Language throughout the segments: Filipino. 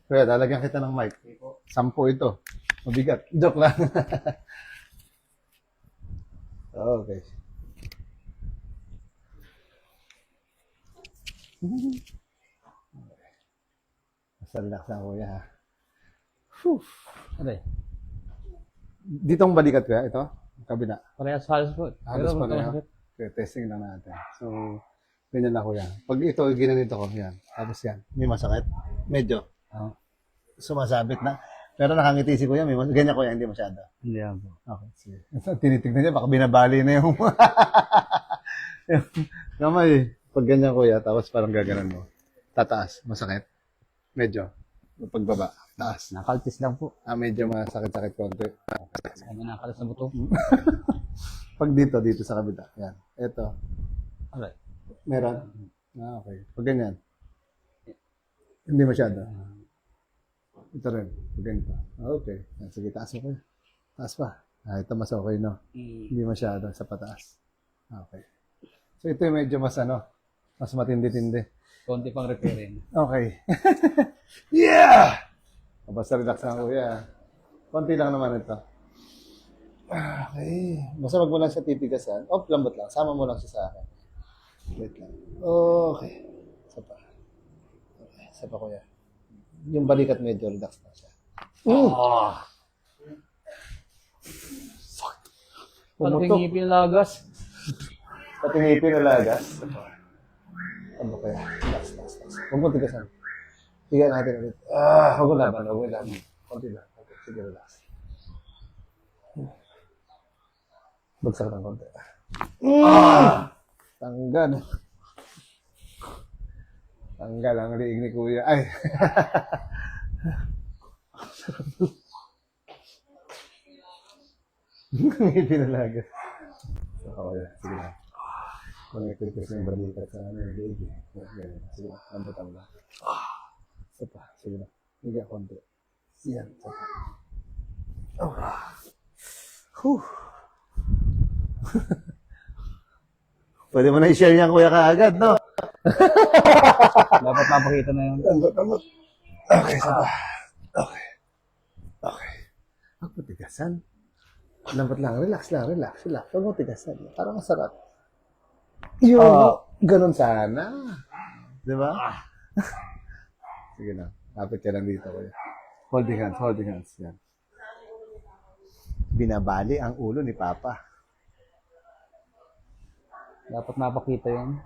Kuya, lalagyan kita ng mic. 10 ito. Mabigat. Joke lang. Okay. Basta relax lang, kuya, ha? Whew. Ano eh? Ditong balikat, kuya, ito? Kabila. Parehas halos po. Halos Pero pareho. masakit. Okay, testing lang natin. So, ganyan lang, kuya. Pag ito, ginanito ko, yan. Tapos yan. May masakit? Medyo. Oo. Sumasabit na. Pero nakangiti si kuya. Ganyan, kuya, hindi masyado. Hindi yan po. Okay, sige. Tinitignan niya, baka binabali na yung yung kamay. Pag ganyan, kuya, tapos parang gaganan mo. Tataas. Masakit? Medyo. Pagbaba. Taas. Nakaltis lang po. Medyo masakit-sakit konti. Ano nakalis na buto? Pag dito sa kabila. Yan. Ito. Alright. Meron? Okay. Pag ganyan. Hindi masyado. Ito rin. Pag ganito. Okay. Yan. Sige, taas mo. Taas pa. Ito mas okay, no? Hindi masyado sa pataas. Okay. So, ito yung medyo mas mas matindi-tindi. Konti pang repairing. Okay. Yeah! Basta relax lang, kuya. Konti lang naman ito. Okay. Basta wag mo lang siya titigasan. Lambot lang. Sama mo lang siya sa akin. Wait lang. Okay. Isa pa. Okay. Isa pa, kuya. Yung balikat medyo relax na siya. Ano Pumutok. yung ngipin lagas? Pati ngipin na lagas. Ano kaya? Relax. Huwag mo tigasan. Tiga natin ulit. Huwag mo laban. Konti lang. Okay. Sige, relax. Bagsak ng konti. Tanggal. Tanggal ang liig ni kuya. Ay. Ngipin na lagas. Okay. Sige lang. Connected kasi yung balikat sa liig. Sige lang. Lambot lang. Isa pa. Sige lang. Higa konti. Yan. Isa pa. Whew. Pwede mo na i-share niyan, kuya, kaagad, no? Dapat mapakita na yun. Lambot. Okay, isa pa. Okay. Huwag mo tigasan. Lambot lang. Relax. Huwag mo tigasan. Parang masarap. Ganun sana. Di ba? Sige na. Lapit ka lang dito, kuya. Holding hands. Yan. Binabali ang ulo ni Papa. Dapat mapakita yun.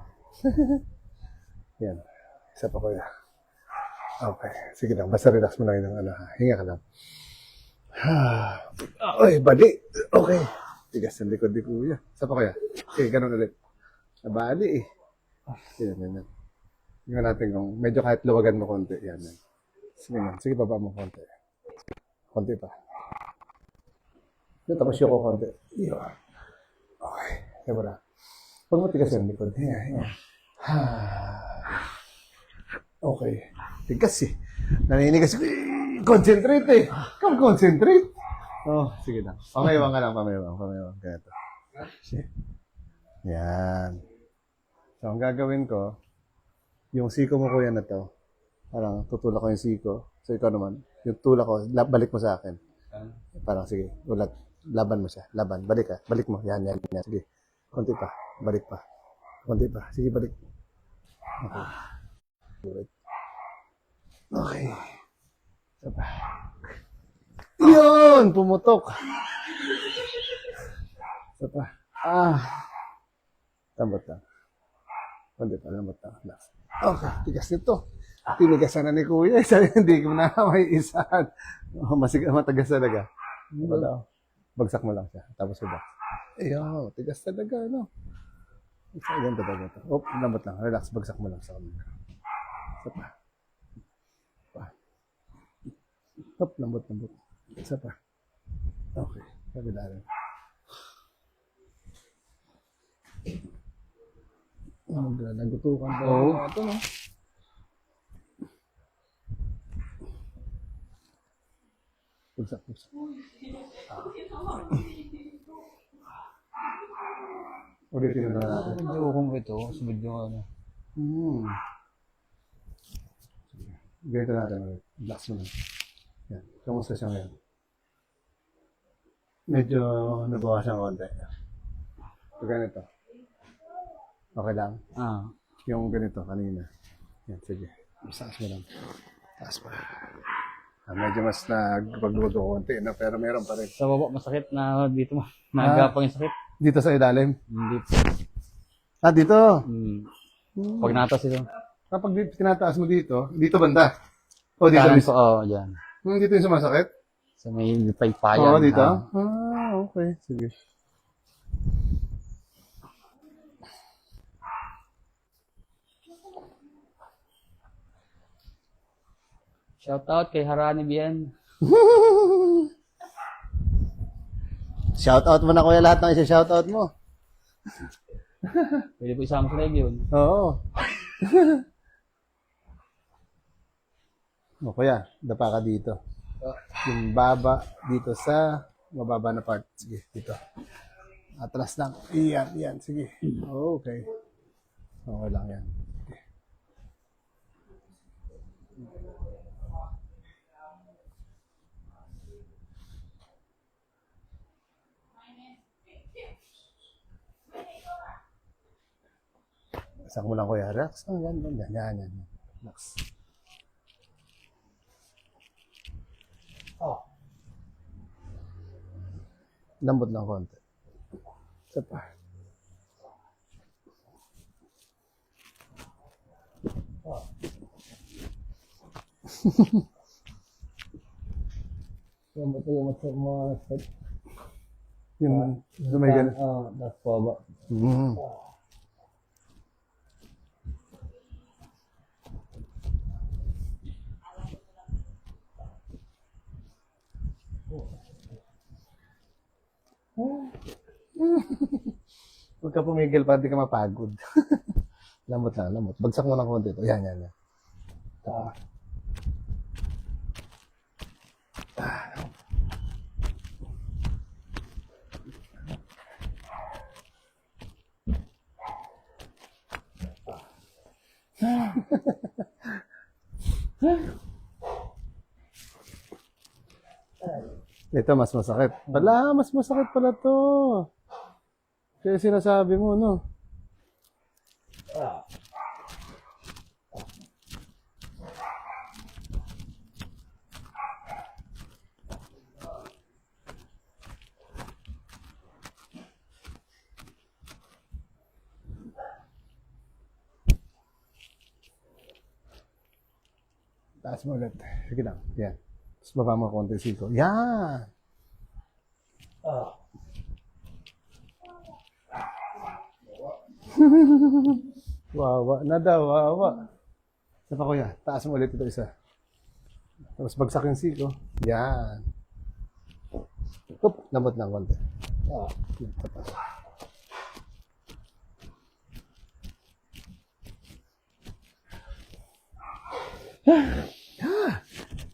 Yan. Isa pa, kuya. Okay. Sige lang. Basta relax mo lang yun. Hinga ka lang. Ay, bali. Okay. Tigas ang likod ni kuya. Isa pa, kuya. Okay, ganun ulit. Nabali eh. Yan. Tingnan natin kung medyo kahit luwagan mo konti. Yan. Sige, baba mo konti. Konti pa. Tapos yung ko konti. Yun. Okay. Kaya mo na. Huwag mo tigas yung likod. Hinga. Okay. Tigas eh. Naninigas. Concentrate eh. Come concentrate. Sige lang. Pamaywang ka lang. Ganito. Yan. So, ang gagawin ko, yung siko mo, kuya, na to, parang tutulak ko yung siko. So, ikaw naman, yung tulak ko, balik mo sa akin. Parang, sige, ulat. Laban mo siya. Balik ka. Balik mo. Yan. Sige. Konti pa. Balik pa. Konti pa. Sige, balik. Okay. Okay. Isa pa. Yun! Pumutok. Isa pa. Lambot lang. Konti pa. Lambot lang. Okay. Tigas nito. Tinigasan na ni kuya. Sabi, hindi ko na may isahan. Matagas talaga. Wala. Bagsak mo lang siya. Tapos relax. Tigas talaga, no? Ganyan talaga ito. Lambot lang. Relax. Bagsak mo lang sa kamera. Isa pa. Lambot. Isa pa. Okay. Kabila rin. Nagutukan pa. Ito, no? Bagsak. Ulitin na natin. Video kung ito. Sunod yung ano. Ganito natin ulit. Relax mo lang. Yan. Kamusta siya ngayon? Medyo nabawasan konti. So, ganito. Okay lang. Ah. Yung ganito kanina. Yan, sige. Taas mo lang. Taas pa. Medyo mas nagpagluto konti na pero meron pa rin. Sa baba, masakit na dito mo. Nagapang yung sakit. Dito sa ilalim. Hindi. Dito. Pag natas ito. Kapag dito, tinataas mo dito, dito banda. O dito. Kanan ko, dyan. Dito yung sumasakit? Sa may paypayan. Oo, dito? Ah. Okay. Sige. Shout out kay Harani Bien. Shoutout mo na kuya lahat ng isa-shoutout mo. Pwede po isama sa live yun. Oo. O kuya, dapa ka dito. Yung baba dito sa mababa na part. Sige, dito. Atras lang. Iyan. Sige. Okay. Okay lang yan. Okay. Isang mo lang kuya. Relax. Yan. Relax. Lambot lang konti. Isa pa. Lambot yung mga set. Yung may ganun. Das po ba? Huwag ka pumigil para di ka mapagod. Lambot lang, lambot. Bagsak mo ng konti ito. Yan. Ito, mas masakit. Mas masakit pala to. Kaya sinasabi mo, no? Taas mo ulit. Sige lang. Yan. Tapos baba mo konti siko. Yan! Wawa na daw, wawa. Isa pa kuya, taas mo ulit ito isa. Tapos bagsak yung siko. Yan. Up, lambot lang konti. Ito pa.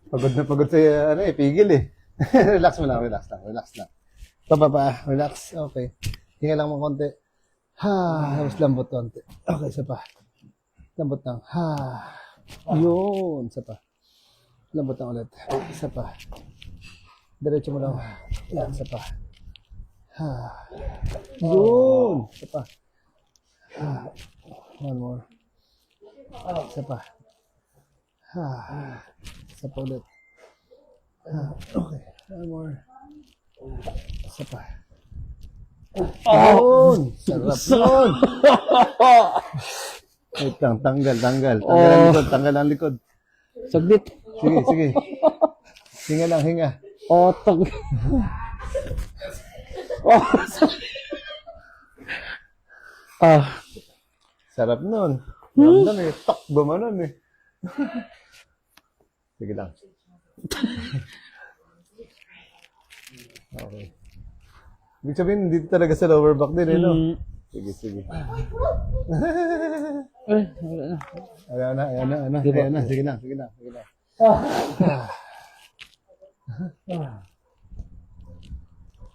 Pagod sa pigil eh. Relax mo lang, relax lang. Pababa, relax, okay. Hinga lang mo konti. Tapos lambot konti. Okay, isa pa. Lambot lang. Yun, isa pa. Lambot lang ulit. Isa pa. Diretso mo lang. Yan, isa pa. Yun, isa pa. One more. Isa pa. Isa pa ulit. Okay, one more. Isa pa. Yun! Sarap nun! Wait lang, tanggal. Tanggal ang likod. Saglit. Sige. Hinga lang, hinga. Tag. Sarap nun. Ramdam eh. Takbo mo nun eh. Sige lang. Okay. Ibig sabihin, dito talaga sa lower back din eh, no? Sige. Ayan na. Sige lang.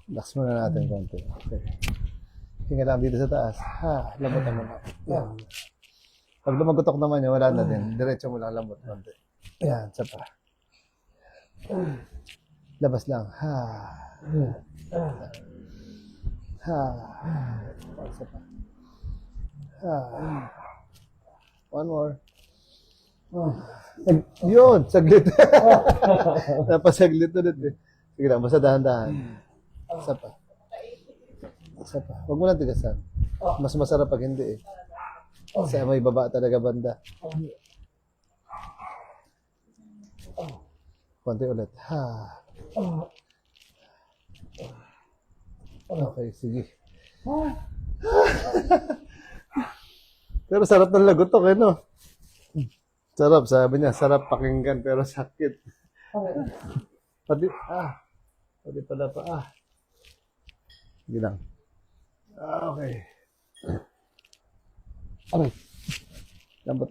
Relax muna natin konti. Okay. Hinga lang dito sa taas. Lambutan mo na. Yan. Pag lumagotok naman yun, wala na din. Diretso mo lang lambot konti. Yan, isa pa. Labas lang. Ha. Ha. Isa pa. Ha. One more. Yun, saglit. Napasaglit ulit eh. Sige lang, basta dahan-dahan. Isa pa. Isa pa. Huwag mo lang tigasan. Mas masarap pag hindi eh. Kasi may baba talaga banda. Konti ulit. Ha. Okay, sige. Pero sarap ng lagotok eh, no? Sarap, sabi niya. Sarap pakinggan pero sakit. Pati pala pa. Sige lang. Okay. Aray. Lambot.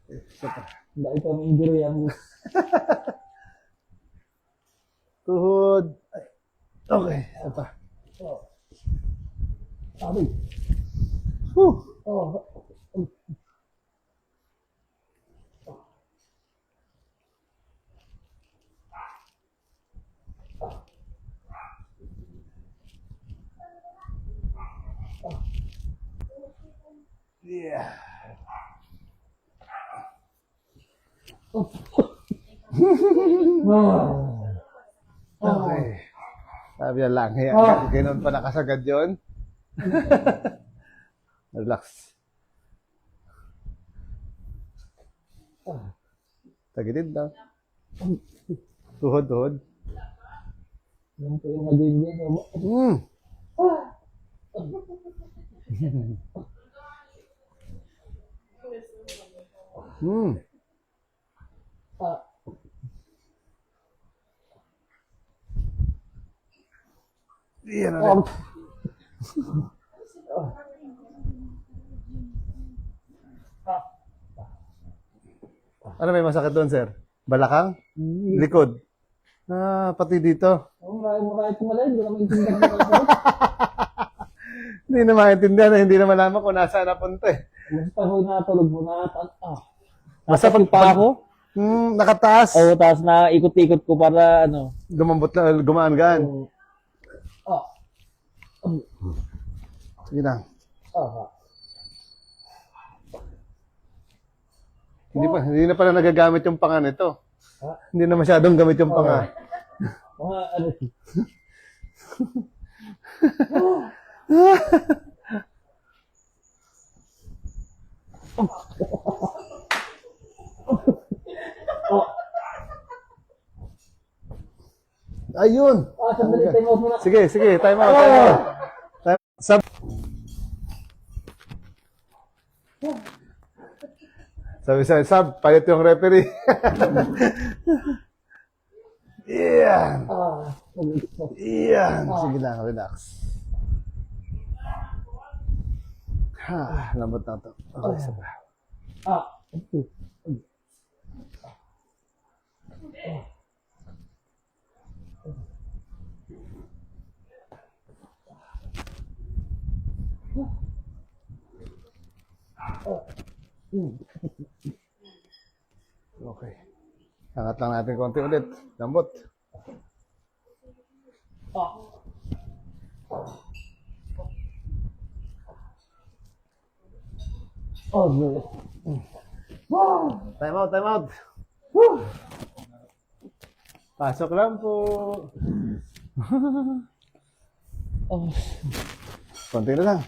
Isa pa. Dahil kami injury yan. Tuhod. Ay. Okay, isa pa. Aray. Whew. Oh. Yeah. Okay. Sabi niya lang, ganoon pa nakasagad yun. Relax. Tagilid lang. Tuhod. Yan po yung magiging. Iyan na. Ano may masakit doon, sir? Balakang? Likod? Pati dito. Maraming tumalay, hindi naman intindihan mo kasi. Hindi na maintindihan, hindi na malaman kung nasaan napunta eh. Basta ko natulog mo na. Basta Nasakit pa ako. Nakataas. Oo, tapos na ikot-ikot ko para ano. Gumambot lang, gumaan-gaan. Sige na. Hindi na pala nagagamit yung panga nito. Hindi na masyadong gamit yung panga. Mga ano. Ayun. Sandali, time out muna. Sige, time out. Sabi, palit yung referee. Iyan. Sige lang, relax. Lambot na ito. Okay, isa pa. Okay. Angat lang natin konti ulit. Lambot. Time out. Pasok lang po. Konti na lang.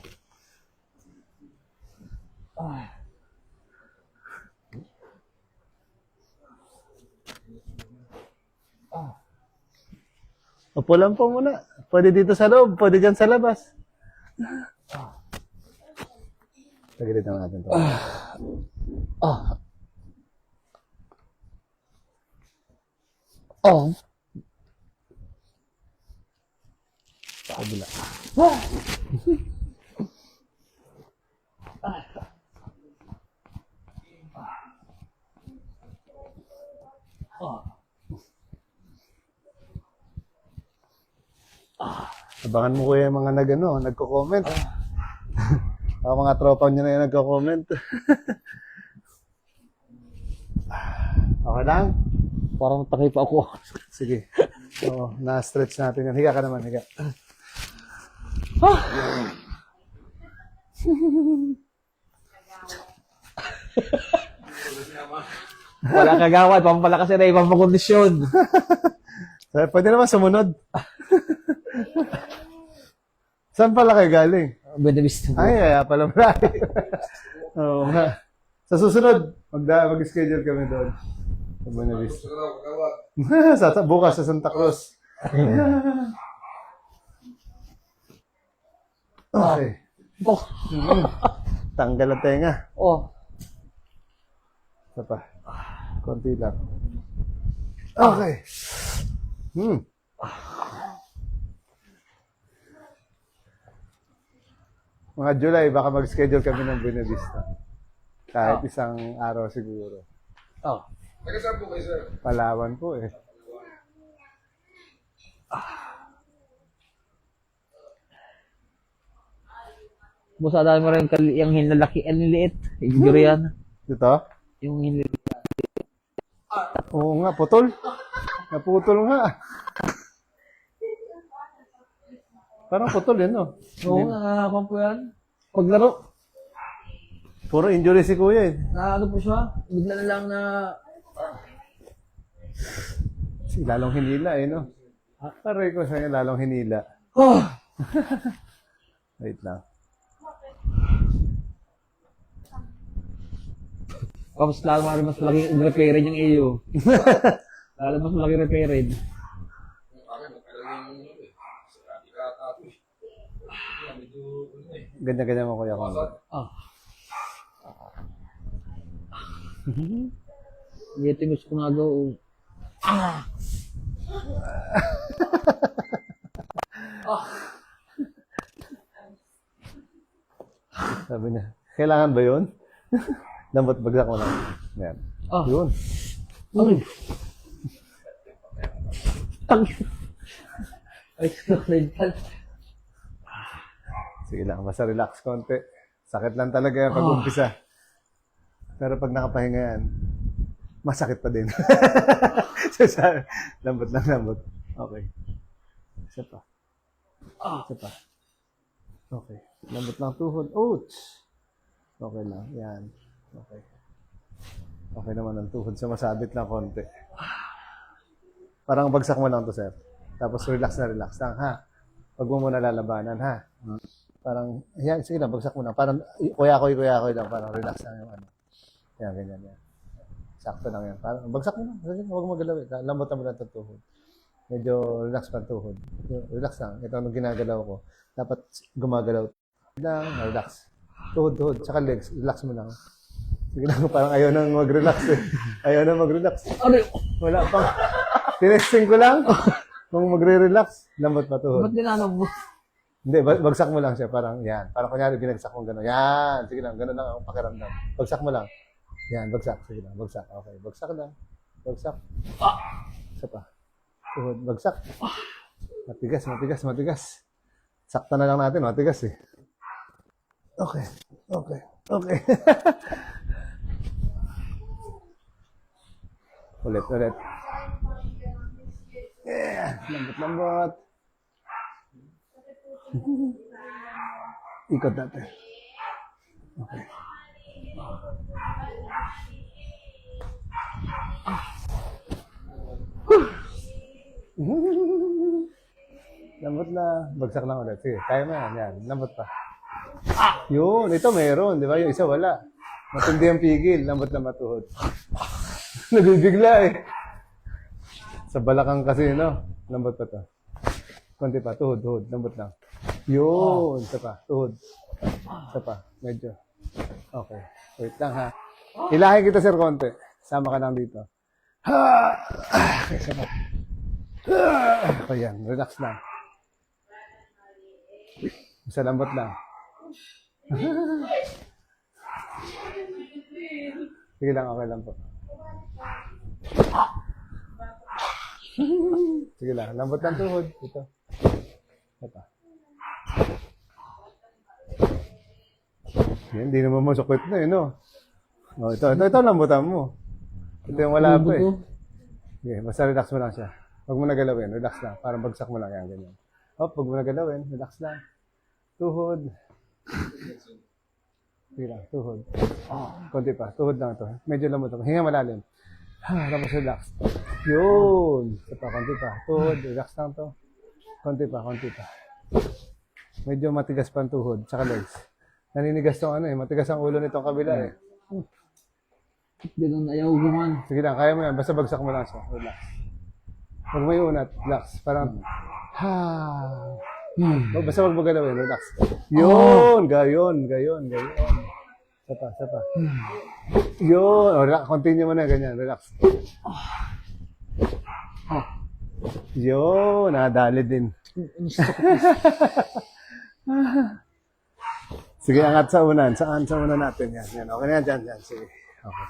Upo lang po muna. Pwede dito sa loob, pwede dyan sa labas. Tagilid na natin ito. Kabila. Abangan mo kuya yung mga nagko-comment. Ang mga tropa niya na yung nagko-comment. Okay lang? Parang takay pa ako. Sige. Oo, na-stretch natin yan. Higa ka naman, higa. Wala kagawad, pampalakas na pampakondisyon. So, pwede naman sumunod. Saan pala kayo galing? Benavista po. Ay, kaya pala marami. Oo nga. Sa susunod, mag-schedule kami doon. Sa Buena Vista. Bukas sa Santa Cruz. Okay. Oh. Tanggal ang tenga. Oh. Isa pa. Konti lang. Okay. Mga July, baka mag-schedule kami ng Buena Vista. Kahit isang araw siguro. Oh. Taga-saan po kayo, sir? Palawan po eh. Busa dami mo rin yung hinlalaki, ang liliit. Yung durian. Dito? Yung hinlalaki. Oo nga, putol. Naputol nga. Parang putol yun, no? Oo, nakakapan po yan. Paglaro, Puro injury si kuya eh. na ano po siya, bigla na lang na, Lalong hinila eh, no? Aray ko sa'yo, lalong hinila. oh, Wait lang. tapos lalo mas malaki repairin yung iyo. Lalo mas malaki repairin. Akin, talagang sarati ka tato eh. Medyo, Ganyan-ganyan mo kuya ko. Ah. Ito yung gusto ko nga gawin. Sabi niya, kailangan ba yun? Lambot bagsak mo lang. Yan. Ah. Yun. Ay! Tang! Ay, sunod ka. Sige lang, basta relax konti. Sakit lang talaga yan pag umpisa. Pero pag nakapahinga yan, masakit pa din. Lambot lang, lambot. Okay. Isa pa. Isa pa. Okay. Lambot lang tuhod. Ouch! Okay lang. Yan. Okay. Okay naman ang tuhod. Sumasabit lang konti. Parang bagsak mo lang to, sir. Tapos relax na relax lang, ha? Huwag mo muna lalabanan, ha? Parang, yan, sige lang, bagsak mo lang. Parang, kuya-koy lang. Parang relax lang yung ano. Yan, ganyan, yan. Sakto lang yan. Parang, bagsak mo lang. Huwag mo magalaw. Lambot mo lang itong tuhod. Medyo relax pa ang tuhod. Relax lang. Ito ang ginagalaw ko. Dapat gumagalaw. Lang, relax. Tuhod. Tsaka legs. Relax mo lang. Sige lang, parang ayaw nang mag-relax eh. Ayaw nang mag-relax. Ano? Wala pang. Tinesting ko lang. Kung magre-relax, lambot pa tuhod. Ba't dinanong mo? Hindi, bagsak mo lang siya. Parang yan. Parang kunyari binagsak mo gano'n. Yan. Sige lang, gano'n lang ang pakiramdam. Bagsak mo lang. Yan, bagsak. Sige lang, bagsak. Okay, bagsak lang. Bagsak. Isa pa. Tuhod, bagsak. Matigas. Sakta na lang natin, matigas eh. Okay. Ulit. Yeah, lambot. Ikot natin. Okay. Lambot na. Bagsak lang ulit. Sige, kaya mo yan. Yan. Lambot pa. Yun. Ito meron. Di ba? Yung isa wala. Matindi ang pigil. Lambot na matuhod. Nabibigla eh. Sa balakang kasi, no? Lambot pa to. Konti pa. Tuhod. Lambot lang. Yun. Isa pa. Tuhod. Isa pa. Medyo. Okay. Wait lang ha. Hilahin kita, sir, konti. Sama ka lang dito. Okay, isa pa. Ayan. Relax lang. Isa lambot lang. Sige lang, okay lang po. Sige lang, lambot ng tuhod. Ito. Ito. Yan, hindi naman masakit na eh, no? Oh, ito lambutan mo. Ito yung wala pa eh. Sige, basta relax mo lang siya. Huwag mo na galawin, relax lang. Parang bagsak mo lang yan, ganyan. Hop, huwag mo na galawin, relax lang. Tuhod. Sige lang, tuhod. Konti pa, tuhod lang ito. Medyo lamot ako. Hinga malalim. Tapos relax. Yun. Isa pa, konti pa. Tuhod, relax lang to. Konti pa, konti pa. Medyo matigas pa ang tuhod, tsaka legs. Naninigas tong ano eh, matigas ang ulo nitong kabila eh. Ganun, ayaw guman. Sige lang, kaya mo yan. Basta bagsak mo lang siya. Relax. Huwag mo iunat. Relax. Parang, Basta wag mo galawin. Relax. Yun! Gayon. Sapa. Yun! O, continue mo na. Ganyan. Relax. Yun! Nadali din. Sige, angat sa unan. Saan sa unan natin? Yan. Okay na yan. Dyan. Sige. Okay.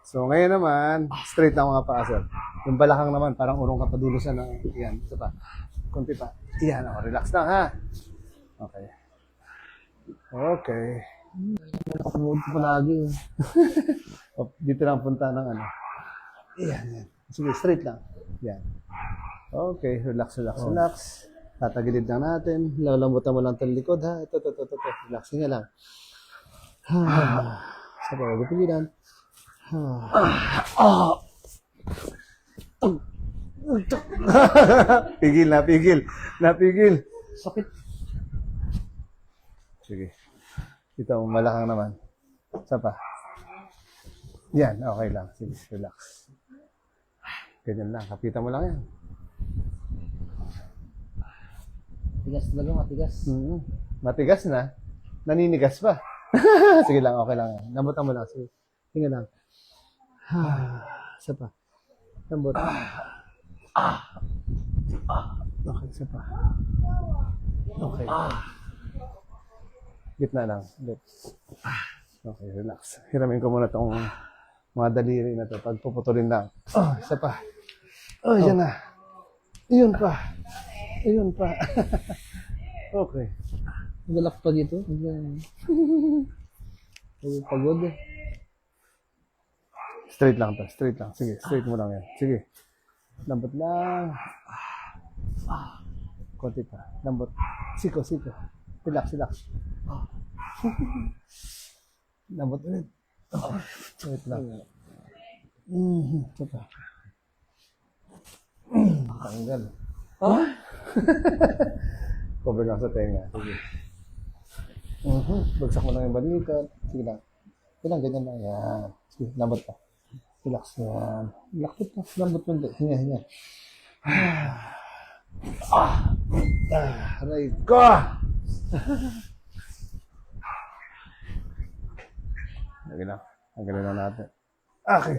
So, ngayon naman, straight lang mga paa, sir. Yung balakang naman, parang urong ka pa dulo sa na. Yan. Ito pa. Kunti pa. Yan. Relax lang, ha? Okay. Nakapanood ko palagi. Dito lang punta ng ano. Yan. Sige, straight lang. Yan. Okay. Relax. Tatagilid lang natin. Lalambutan mo lang itong likod, ha? Ito. Relax nga lang. Sapa, huwag pigilan. Napigil. Sakit. Sige. Ito, malakang naman. Sapa. Yan, okay lang. Sige, relax. Ganyan lang. Kapitan mo lang yan. Matigas talaga, matigas. Matigas na. Naninigas pa. Sige lang, okay lang. Lambutan mo lang. Sige. Tingnan lang. Isa pa. Lambot. Okay, isa pa. Okay. Gitna lang. Okay, relax. Hiramin ko muna itong mga daliri na ito. Pagpuputulin lang. Isa pa. Yan na. Iyon pa. Okay. Galak pa dito. Pagod eh. Straight lang. Sige, straight mo lang yan. Sige. Lambot lang. Konti pa. Lambot. Siko. Relax. Lambot ulit. Straight lang. Ito pa. Tanggal. Cover lang sa tenga. Sige. Bagsak mo lang yung balikat. Sige lang. Ganyan lang. Yan. Sige, lambot pa. Relax yan. Lakot na. Lambot mo. Hinga. Aray ko! Lagi lang. Ang galing lang natin. Okay.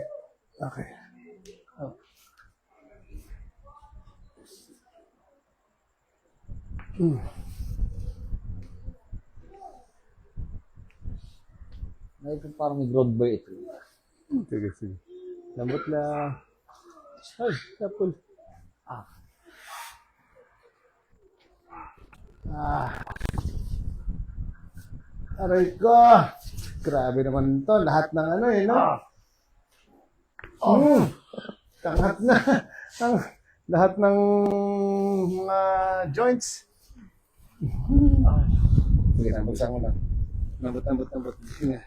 Parang may growth ba ito? Sige. Lambot lang. Ay, tapol. Aray ko! Grabe naman to. Lahat ng ano eh, no? Tangat na. Lahat ng mga joints. Sige, nabagsak mo lang. Lambot. Sige.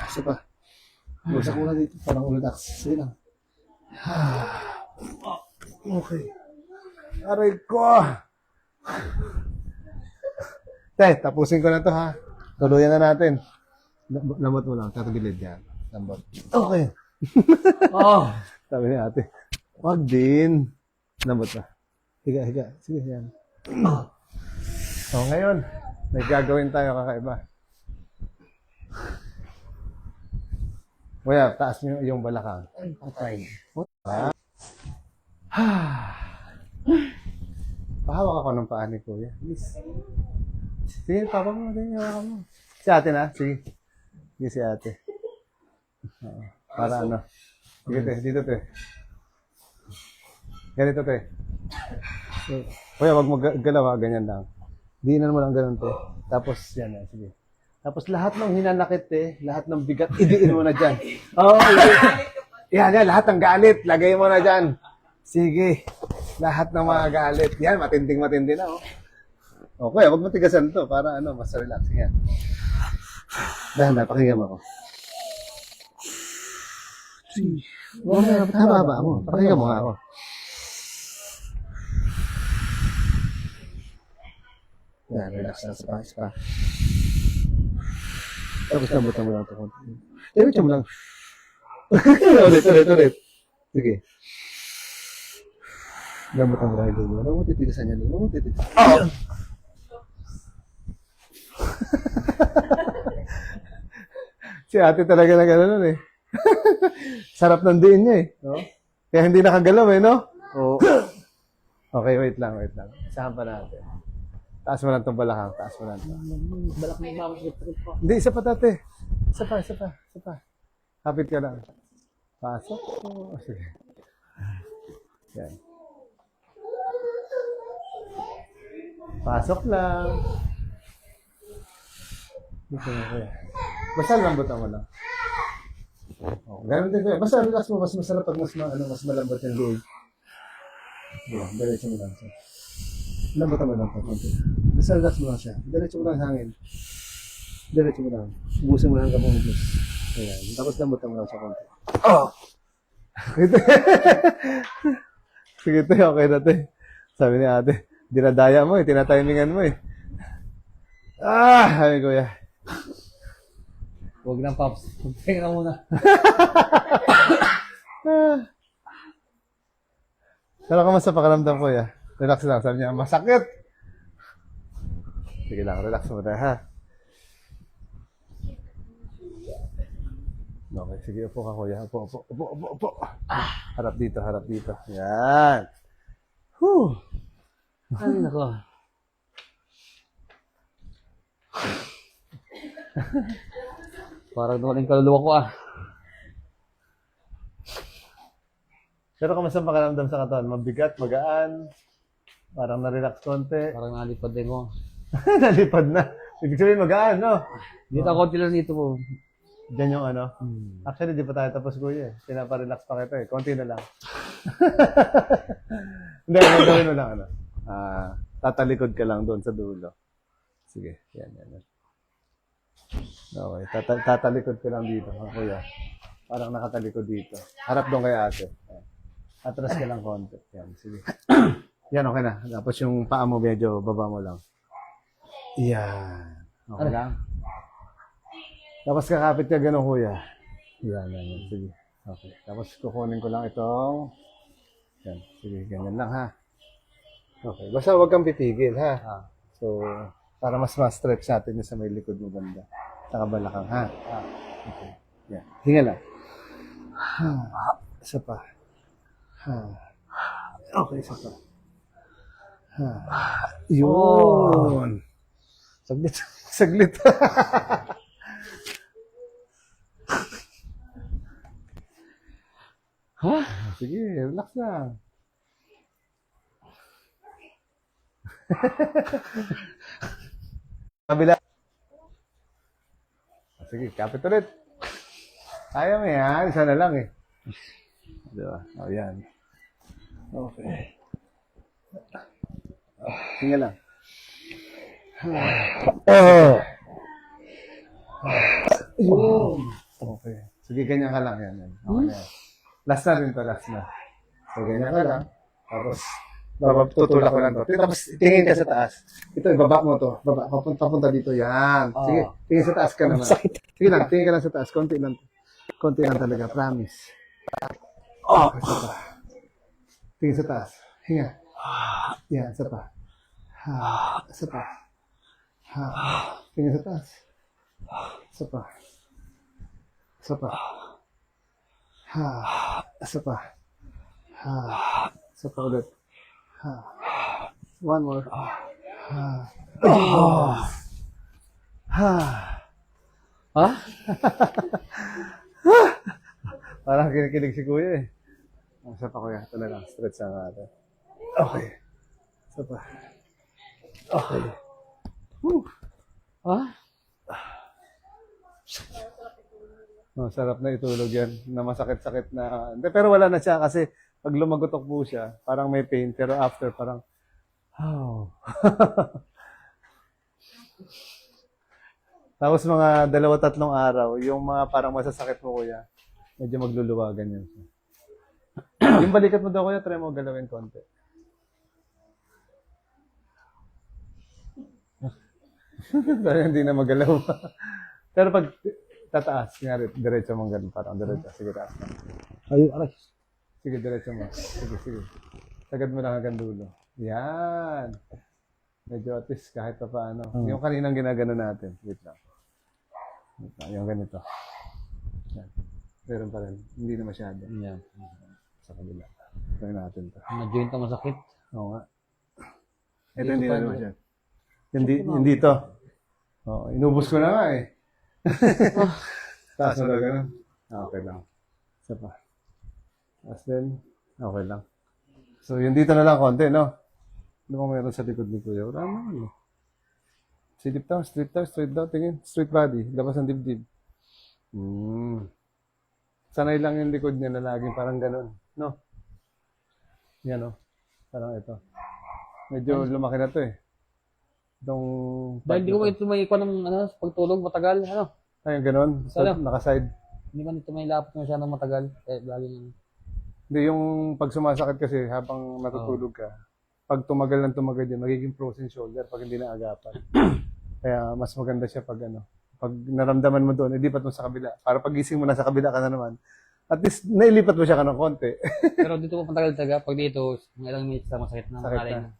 Isa pa. Bagsak mo lang dito. Parang relax. Sige lang. Okay. Aray ko! Tapusin ko na to, ha? Tuluyan na natin. Lambot mo lang. Tatagilid yan. Lambot. Okay. Sabi ni ate. Wag din. Lambot pa. Higa. Sige, yan. So, ngayon, may gagawin tayo kakaiba. Kuya, taas niyo yung balakang. Ay, patay. Pahawak ako ng paa ni Kuya. Please. Sige, papa mo. Hawakan mo. Si ate na? Sige. Sige, si ate. Para ano. Sige, dito, te. Ganito, te. Kuya, wag mo galaw, ha. Ganyan lang. Diinan mo lang ganun, te. Tapos, yan. Sige. Tapos lahat ng hinanakit, te, lahat ng bigat, idiin mo na dyan. Yan, lahat ng galit. Lagay mo na dyan. Sige. Lahat ng mga galit. Yan, matinding-matindi na, oh. Okay, huwag matigasan to para mas relax. Yan. Dahan, pakinggan mo ako. Haba mo. Pakinggan mo nga ako. Yan, relax na. Spa. Tapos lambutan mo lang ito. Diretso mo lang. Ulit. Sige. Lambutan mo lang ito. Huwag mo titigasan yan. Huwag mo titigasan. Oh! Si ate talaga na gano'n eh. Sarap ng diin niya eh. No? Kaya hindi nakagalaw eh, no? Oo. Okay, wait lang. Isahan pa natin. Taas mo lang itong balakang. Balak na imamas ko. Hindi, isa pa tate. Isa pa. Kapit ka lang. Pasok. Oh, sige. Yan. Pasok lang. Basta lambutan mo lang. Oh, ganun din. Basta relax mo. Mas masarap pag mas malambot yung loob. Yeah, diretso mo lang siya. Lambutan mo lang. Basta relax mo lang siya. Diretso mo lang hangin. Diretso mo lang. Ubusin mo lang hanggang maubos. Ayan. Tapos lambutan mo lang siya konti. Oh! Sige te, okay na te. Sabi ni ate, dinadaya mo eh. Tinatimingan mo eh. Ay kuya. Huwag na, Pops. Magpahinga na muna. Pero kamusta pakiramdam ko ya? Relax lang. Sabi niya, masakit. Sige lang, relax mo na ha. Okay, sige, upo ka kuya. Upo. Harap dito. Yan. Whew. Ay, nako. Parang naman yung kaluluwa ko Pero kamusta pakiramdam sa katawan? Mabigat, magaan? Parang na-relax konti? Parang nalipad din ko. Nalipad na. Ibig sabihin magaan, no? Dito ako lang dito po. Diyan yung Actually, di pa tayo tapos kuya eh. Pinapa-relax pa kita eh. Konti na lang. Hindi, gagawin mo lang tatalikod ka lang doon sa dulo. Sige, yan. Okay, tatalikod ka lang dito, kuya. Parang nakatalikod dito. Harap doon kay ate. Atras ka lang konti. Yan, sige. Yan, okay na. Tapos yung paa mo medyo baba mo lang. Yan. Okay lang. Tapos kakapit ka gano'n, kuya. Yan. Sige. Okay. Tapos kukunin ko lang itong... Yan. Sige, ganyan lang, ha? Okay. Basta huwag kang pipigil, ha? So, para mas ma-stretch natin yung sa may likod mo banda. Sa kabalakang, ha? Okay. Yan. Hinga lang. Isa pa. Okay, isa pa. Yun. Saglit. Sige, relax na. Kabila. Sige, kapit ulit. Kaya mo yan. Isa na lang eh. Diba? O, yan. Okay. Sige lang. Okay. Sige, ganyan ka lang yan. Okay na yan. Last na rin to, last na. So, ganyan ka lang. Tapos, tutulak ko lang to. Tapos, tingin ka sa taas. Ito, ibaba mo to. Baba, papunta dito. Yan. Sige, tingin sa taas ka naman. Sige lang, tingin ka lang sa taas. Konti lang. Konti lang talaga, promise. Okay, isa pa. Tingin sa taas. Hinga. Yan, isa pa. Isa pa. Tingin sa taas. Isa pa. Isa pa. Isa pa. Isa pa ulit. One more. Parang kinikilig si kuya eh. Isa pa kuya. Ito na lang. Stretch na natin. Okay. Isa pa. Okay. Woo. Oh, sarap na itulog yan, na masakit-sakit na. Hindi, pero wala na siya kasi pag lumagotok po siya, parang may pain, pero after parang, oh. Tapos mga 2-3 araw, yung mga parang masasakit mo kuya, medyo magluluwagan yan siya. Yung balikat mo daw kuya, try mo galawin konti. Parang hindi na magalaw. Pero pag tataas, nga diretso mong ganun, parang diretso. Sige, taas na. Ay, aray. Sige, diretso mo. Sige. Sagad mo lang hanggang dulo. Yan. Medyo at least kahit pa paano. Yung kaninang ginagano natin. Wait lang. Yung ganito. Yan. Meron pa rin. Hindi na masyado. Yan. Sa kabila. Try natin to. Na-joint ang masakit. Oo nga. Ito hindi na masyado. Hindi to. Oh, inubos ko na nga eh. Taas na ganun. Okay lang. Isa pa. Tapos then, okay lang. So, yung dito na lang konti, no? Ano bang meron sa likod ni Kuya? Wala naman, eh. Silip down, straight down, tingin. Straight body, labas ng dibdib. Sanay lang yung likod niya na laging parang ganun, no? Yan, no? Parang ito. Medyo lumaki na to, eh. Itong... Dahil di ko ito may ikuha ng pagtulog matagal. Ano? Ay, ganun. Ano? Nakaside. Hindi man ito may lapot mo siya ng matagal. Lagi nang... Hindi, yung pag sumasakit kasi habang natutulog ka, pag tumagal ng tumagal yun, magiging frozen shoulder pag hindi na agapan. Kaya mas maganda siya pag pag naramdaman mo doon, ilipat mo sa kabila. Para pag gising mo na sa kabila ka na naman, at least nailipat mo siya ka ng konti. Pero dito po matagal talaga. Pag dito, mga ilang minutes na masakit na. Sakit Malay na. na.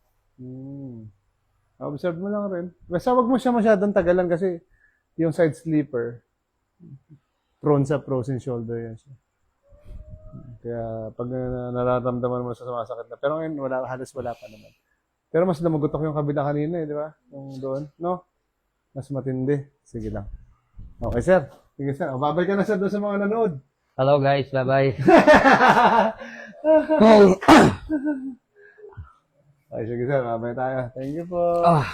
Observe mo lang rin. Basta wag mo siya masyadong tagalan kasi yung side sleeper, prone sa frozen shoulder yan siya. Kaya pag nararamdaman mo sa sumasakit na. Pero ngayon, halos wala pa naman. Pero mas lumagotok yung kabila kanina di ba? Yung doon, no? Mas matindi. Sige lang. Okay, sir. Sige, sir. O, babay ka na, sir, doon sa mga nanood. Hello guys, bye-bye. Okay, sige, sir. Babay tayo. Thank you po. Ah.